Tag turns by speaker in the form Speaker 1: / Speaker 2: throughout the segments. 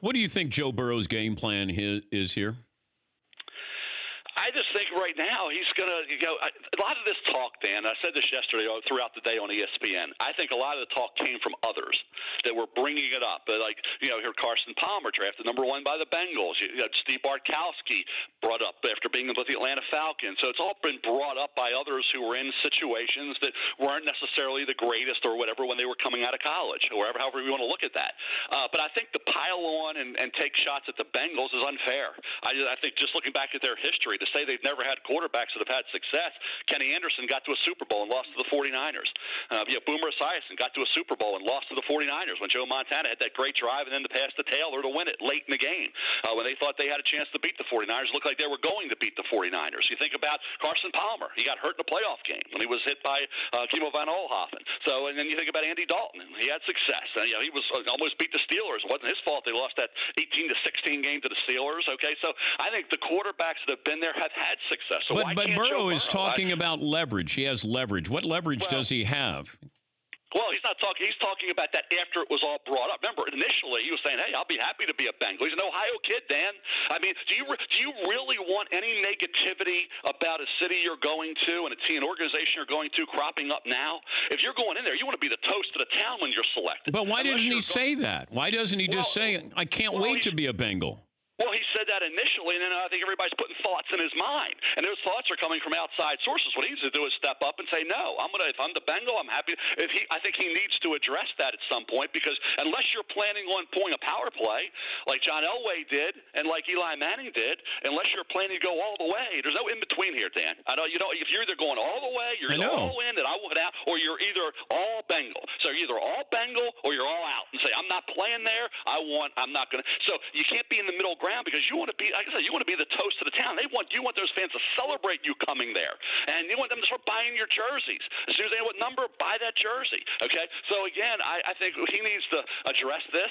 Speaker 1: What do you think Joe Burrow's game plan is here?
Speaker 2: I just think right now he's going to go. A lot of this talk, Dan, I said this yesterday throughout the day on ESPN. I think a lot of the talk came from others that were bringing it up. Like, here Carson Palmer drafted number 1 by the Bengals. Steve Bartkowski brought up after being with the Atlanta Falcons. So it's all been brought up by others who were in situations that weren't necessarily the greatest or whatever when they were coming out of college, or however we want to look at that. But I think the pile on and take shots at the Bengals is unfair. I think just looking back at their history, to say they've never had quarterbacks that have had success. Kenny Anderson got to a Super Bowl and lost to the 49ers. Boomer Esiason got to a Super Bowl and lost to the 49ers when Joe Montana had that great drive and then to pass to Taylor to win it late in the game. When they thought they had a chance to beat the 49ers, it looked like they were going to beat the 49ers. You think about Carson Palmer. He got hurt in a playoff game when he was hit by Kimo van Olhoffen. And then you think about Andy Dalton. He had success. He was almost beat the Steelers. It wasn't his fault they lost that 18-16 game to the Steelers. Okay, so I think the quarterbacks that have been there have had success. So
Speaker 1: but Burrow is talking about leverage. He has leverage. What leverage does he have?
Speaker 2: Well, he's not talking. He's talking about that after it was all brought up. Remember, initially he was saying, "Hey, I'll be happy to be a Bengal." He's an Ohio kid, Dan. I mean, do you really want any negativity about a city you're going to and an organization you're going to cropping up now? If you're going in there, you want to be the toast of the town when you're selected.
Speaker 1: But why didn't he say that? Why doesn't he just say, "I can't wait to be a Bengal"?
Speaker 2: Well, he said that initially, and then I think everybody's putting thoughts in his mind, and those thoughts are coming from outside sources. What he needs to do is step up and say, "No, if I'm the Bengal, I'm happy." I think he needs to address that at some point, because unless you're planning on pulling a power play like John Elway did and like Eli Manning did, unless you're planning to go all the way, there's no in between here, Dan. I know if you're either going all the way, you're all in, and I want out, or you're either all Bengal. So you're either all Bengal or you're all out, and say, "I'm not playing there. I'm not going to." So you can't be in the middle ground, because you want to be, like I said, you want to be the toast of the town. You want those fans to celebrate you coming there, and you want them to start buying your jerseys. As soon as they know what number, buy that jersey. Okay, so again, I think he needs to address this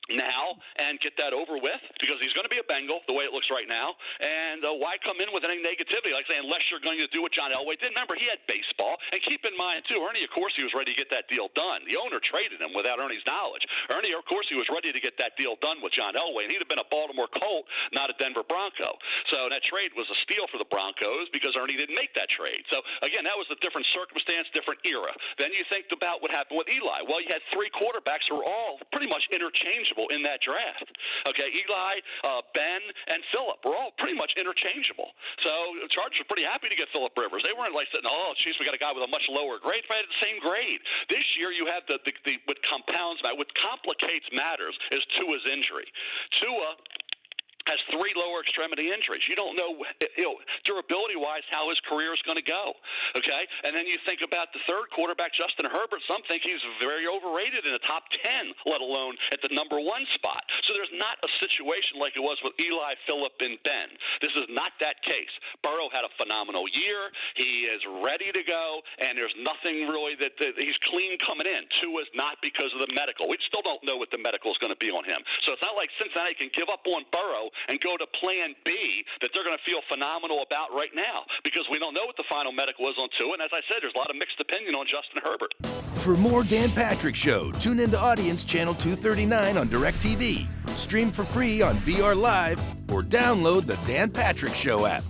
Speaker 2: now and get that over with, because he's going to be a Bengal the way it looks right now. And why come in with any negativity? Like I say, unless you're going to do what John Elway did. Remember, he had baseball. And keep in mind, too, Ernie, of course, he was ready to get that deal done. The owner traded him without Ernie's knowledge. Ernie, of course, he was ready to get that deal done with John Elway. And he'd have been a Baltimore Colt, not a Denver Bronco. So that trade was a steal for the Broncos, because Ernie didn't make that trade. So, again, that was a different circumstance, different era. Then you think about what happened with Eli. Well, you had 3 quarterbacks who were all pretty much interchangeable in that draft. Okay, Eli, Ben, and Phillip were all pretty much interchangeable. So the Chargers were pretty happy to get Phillip Rivers. They weren't like saying, "Oh, geez, we got a guy with a much lower grade." They had the same grade. This year, you have what complicates matters is Tua's injury. Tua has 3 lower extremity injuries. You don't know, durability-wise, how his career is going to go. Okay, and then you think about the third quarterback, Justin Herbert. Some think he's very overrated in the top 10, let alone at the number 1 spot. So there's not a situation like it was with Eli, Phillip, and Ben. This is not that case. Burrow had a phenomenal year. He is ready to go, and there's nothing really that he's clean coming in. Tua is not because of the medical. We still don't know what the medical is going to be on him. So it's not like Cincinnati can give up on Burrow and go to plan B that they're going to feel phenomenal about right now, because we don't know what the final medical is on Tua. And as I said, there's a lot of mixed opinion on Justin Herbert.
Speaker 3: For more Dan Patrick Show, tune into Audience Channel 239 on DirecTV. Stream for free on BR Live or download the Dan Patrick Show app.